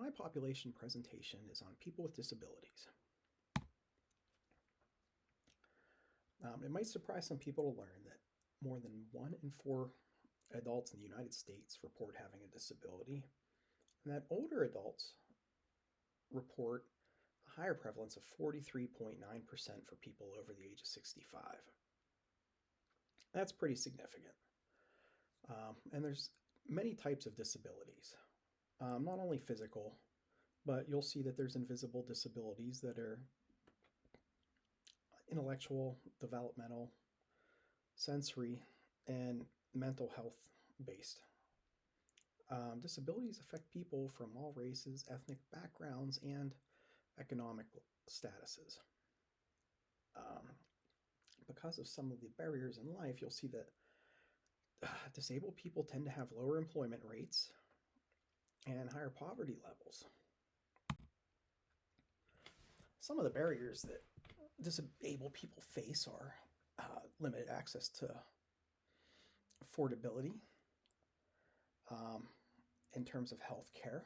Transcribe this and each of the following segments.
my population presentation is on people with disabilities. It might surprise some people to learn that more than 1 in 4 adults in the United States report having a disability, and that older adults report a higher prevalence of 43.9% for people over the age of 65. That's pretty significant. And there's many types of disabilities, not only physical, but you'll see that there's invisible disabilities that are intellectual, developmental, sensory, and mental health based. Disabilities affect people from all races, ethnic backgrounds, and economic statuses. Because of some of the barriers in life, you'll see that disabled people tend to have lower employment rates and higher poverty levels. Some of the barriers that disabled people face are limited access to affordability in terms of health care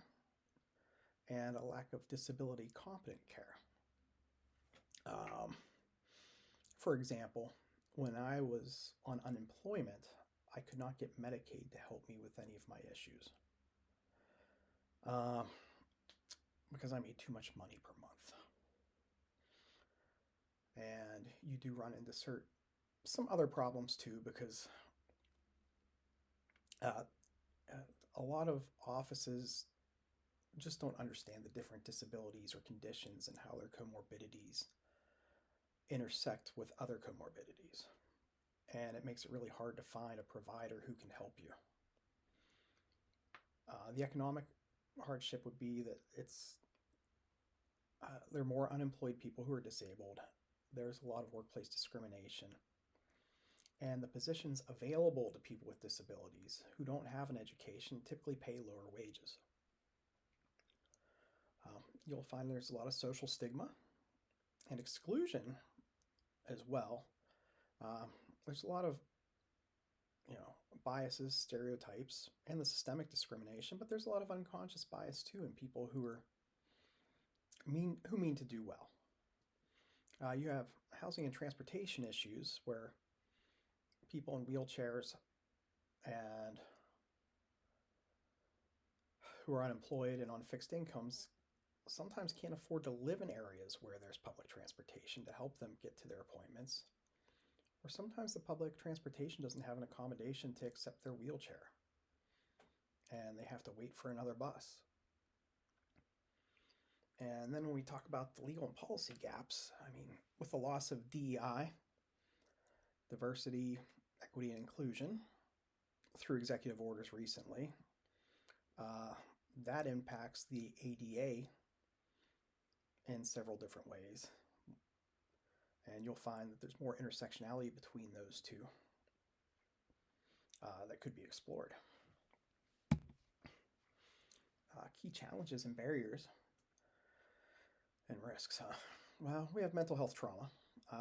and a lack of disability competent care. For example, when I was on unemployment, I could not get Medicaid to help me with any of my issues because I made too much money per month. And you do run into some other problems too, because a lot of offices just don't understand the different disabilities or conditions and how their comorbidities intersect with other comorbidities. And it makes it really hard to find a provider who can help you. The economic hardship would be that there are more unemployed people who are disabled. There's a lot of workplace discrimination. And the positions available to people with disabilities who don't have an education typically pay lower wages. You'll find there's a lot of social stigma and exclusion as well. There's a lot of biases, stereotypes, and the systemic discrimination, but there's a lot of unconscious bias too in people who mean to do well. You have housing and transportation issues where people in wheelchairs and who are unemployed and on fixed incomes sometimes can't afford to live in areas where there's public transportation to help them get to their appointments. Or sometimes the public transportation doesn't have an accommodation to accept their wheelchair, and they have to wait for another bus. And then when we talk about the legal and policy gaps, with the loss of DEI, diversity, equity, and inclusion, through executive orders recently, that impacts the ADA in several different ways. And you'll find that there's more intersectionality between those two that could be explored. Key challenges and barriers and risks. Well, we have mental health trauma.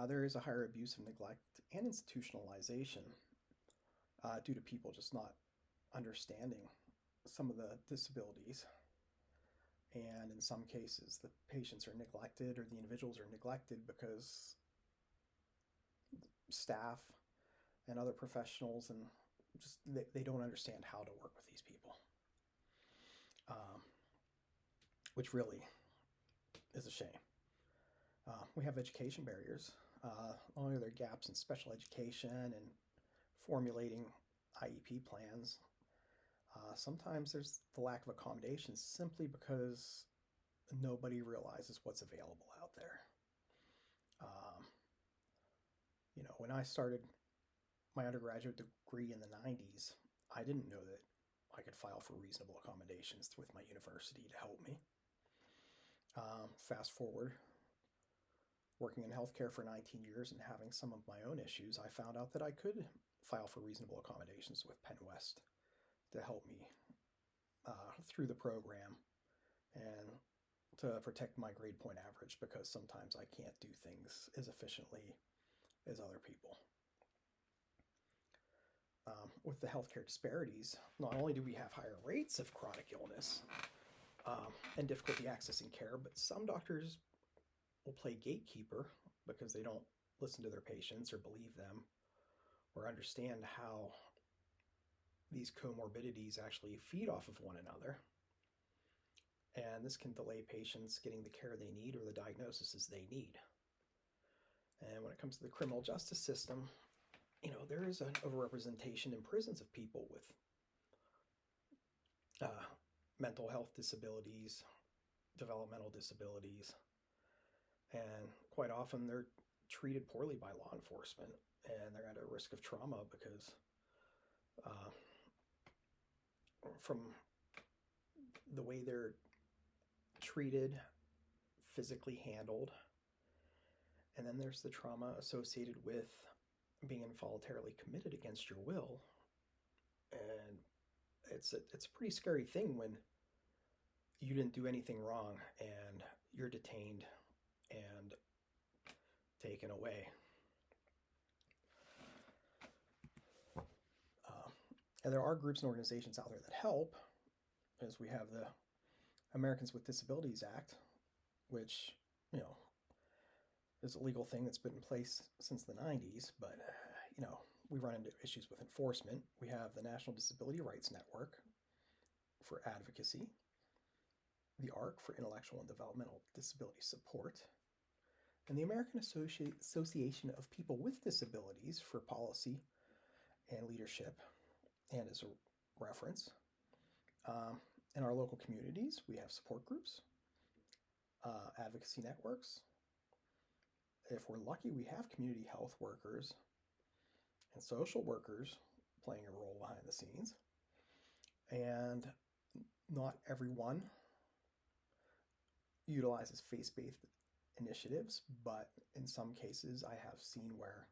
There is a higher abuse of neglect and institutionalization due to people just not understanding some of the disabilities. And in some cases, the patients are neglected or the individuals are neglected because staff and other professionals and just they don't understand how to work with these people, which really is a shame. We have education barriers. Not only are there gaps in special education and formulating IEP plans, sometimes there's the lack of accommodations simply because nobody realizes what's available out there. When I started my undergraduate degree in the 90s, I didn't know that I could file for reasonable accommodations with my university to help me. Fast forward, working in healthcare for 19 years and having some of my own issues, I found out that I could file for reasonable accommodations with Penn West to help me through the program and to protect my grade point average, because sometimes I can't do things as efficiently as other people. With the healthcare disparities, not only do we have higher rates of chronic illness, and difficulty accessing care. But some doctors will play gatekeeper because they don't listen to their patients or believe them or understand how these comorbidities actually feed off of one another. And this can delay patients getting the care they need or the diagnoses they need. And when it comes to the criminal justice system, there is an overrepresentation in prisons of people with mental health disabilities, developmental disabilities, and quite often they're treated poorly by law enforcement, and they're at a risk of trauma because from the way they're treated, physically handled, and then there's the trauma associated with being involuntarily committed against your will. And it's a pretty scary thing when you didn't do anything wrong and you're detained and taken away. And there are groups and organizations out there that help, as we have the Americans with Disabilities Act, which, is a legal thing that's been in place since the 90s, but, we run into issues with enforcement. We have the National Disability Rights Network for advocacy, the ARC for intellectual and developmental disability support, and the American Association of People with Disabilities for policy and leadership, and as a reference. In our local communities, we have support groups, advocacy networks. If we're lucky, we have community health workers and social workers playing a role behind the scenes. And not everyone utilizes faith-based initiatives, but in some cases I have seen where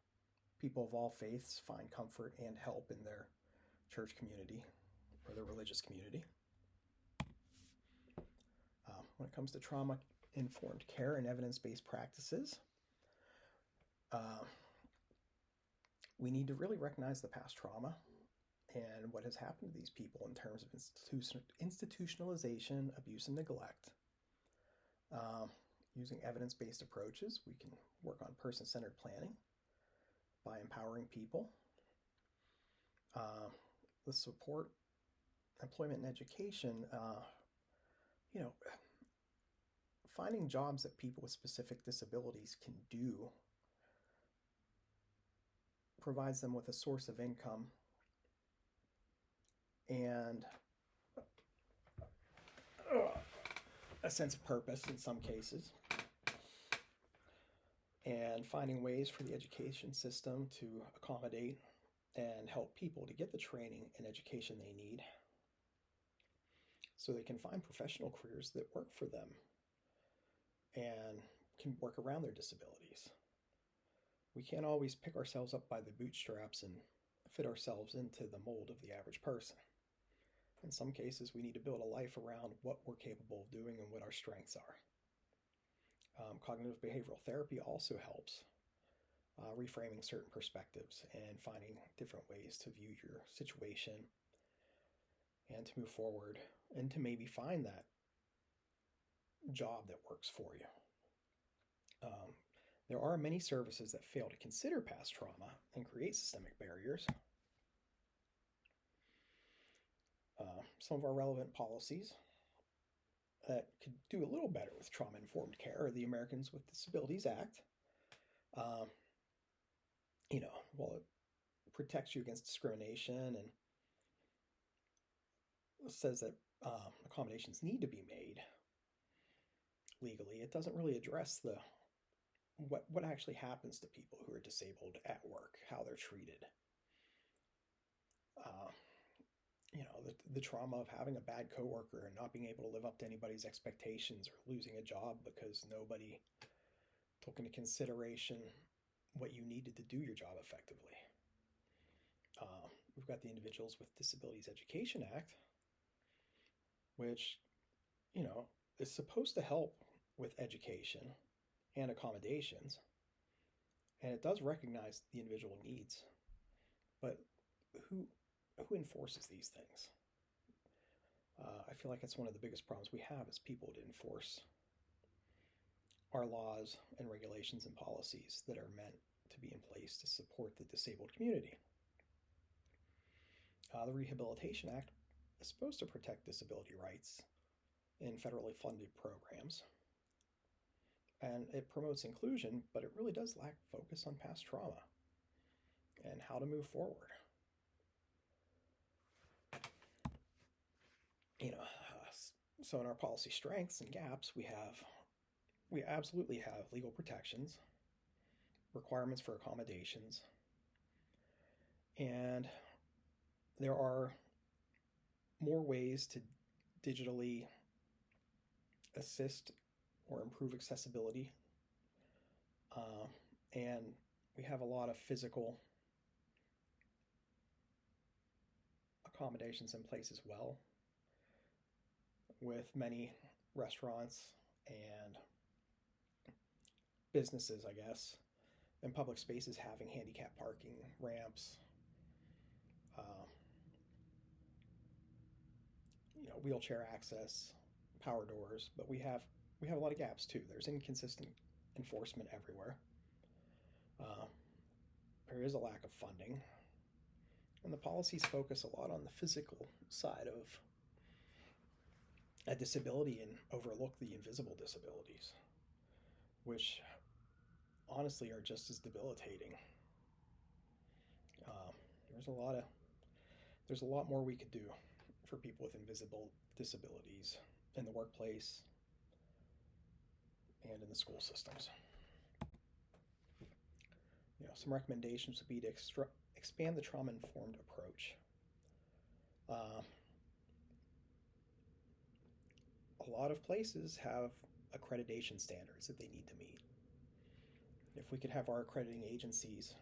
people of all faiths find comfort and help in their church community or their religious community. When it comes to trauma-informed care and evidence-based practices, we need to really recognize the past trauma and what has happened to these people in terms of institutionalization, abuse, and neglect. Using evidence-based approaches, we can work on person-centered planning by empowering people. With support, employment, and education, finding jobs that people with specific disabilities can do provides them with a source of income and a sense of purpose in some cases. And finding ways for the education system to accommodate and help people to get the training and education they need so they can find professional careers that work for them and can work around their disabilities. We can't always pick ourselves up by the bootstraps and fit ourselves into the mold of the average person. In some cases, we need to build a life around what we're capable of doing and what our strengths are. Cognitive behavioral therapy also helps reframing certain perspectives and finding different ways to view your situation and to move forward and to maybe find that job that works for you. There are many services that fail to consider past trauma and create systemic barriers. Some of our relevant policies that could do a little better with trauma-informed care are the Americans with Disabilities Act. While it protects you against discrimination and says that accommodations need to be made legally, it doesn't really address what actually happens to people who are disabled at work, how they're treated. The trauma of having a bad coworker and not being able to live up to anybody's expectations or losing a job because nobody took into consideration what you needed to do your job effectively. We've got the Individuals with Disabilities Education Act, which, is supposed to help with education and accommodations, and it does recognize the individual needs, but who enforces these things? I feel like it's one of the biggest problems we have as people to enforce our laws and regulations and policies that are meant to be in place to support the disabled community. The Rehabilitation Act is supposed to protect disability rights in federally funded programs, and it promotes inclusion, but it really does lack focus on past trauma and how to move forward. You know, so in our policy strengths and gaps, we absolutely have legal protections, requirements for accommodations, and there are more ways to digitally assist or improve accessibility. And we have a lot of physical accommodations in place as well, with many restaurants and businesses, I guess, and public spaces having handicap parking, ramps, uh, wheelchair access, power doors. But we have a lot of gaps too. There's inconsistent enforcement everywhere. Uh, there is a lack of funding, and the policies focus a lot on the physical side of a disability and overlook the invisible disabilities, which honestly are just as debilitating. Uh, there's a lot of there's a lot more we could do for people with invisible disabilities in the workplace and in the school systems. Some recommendations would be to expand the trauma-informed approach. Uh, a lot of places have accreditation standards that they need to meet. If we could have our accrediting agencies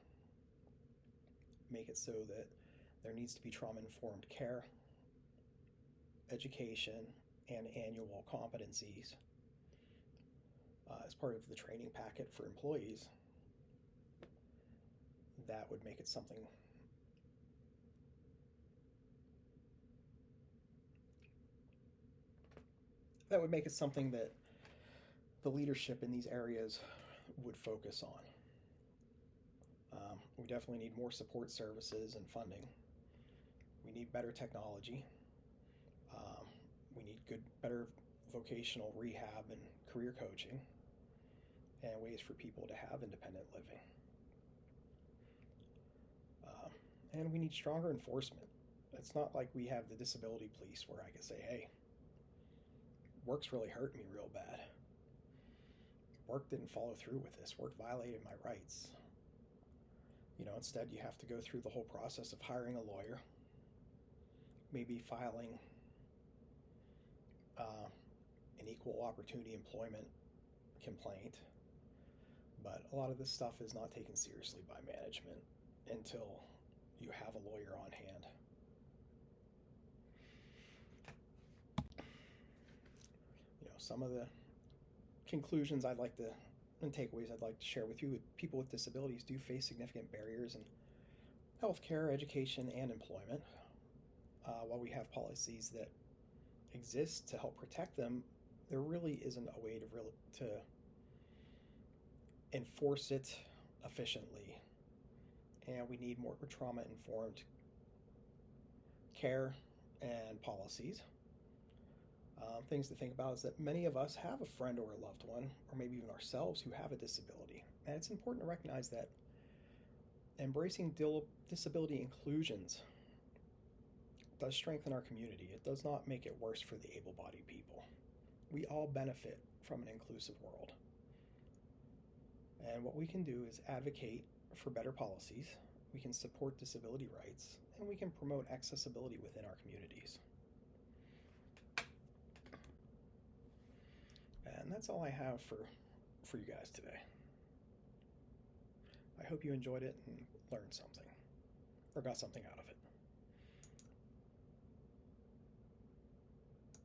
make it so that there needs to be trauma-informed care, education, and annual competencies as part of the training packet for employees, that would make it something that the leadership in these areas would focus on. We definitely need more support services and funding. We need better technology. We need better vocational rehab and career coaching, and ways for people to have independent living. And we need stronger enforcement. It's not like we have the disability police where I can say, hey, work's really hurt me real bad. Work didn't follow through with this. Work violated my rights. Instead you have to go through the whole process of hiring a lawyer, maybe filing an equal opportunity employment complaint. But a lot of this stuff is not taken seriously by management until you have a lawyer on hand. Some of the conclusions and takeaways I'd like to share with you: people with disabilities do face significant barriers in healthcare, education, and employment. While we have policies that exist to help protect them, there really isn't a way to enforce it efficiently. And we need more trauma-informed care and policies. Things to think about is that many of us have a friend or a loved one, or maybe even ourselves, who have a disability. And it's important to recognize that embracing disability inclusions does strengthen our community. It does not make it worse for the able-bodied people. We all benefit from an inclusive world. And what we can do is advocate for better policies, we can support disability rights, and we can promote accessibility within our communities. And that's all I have for you guys today. I hope you enjoyed it and learned something, or got something out of it.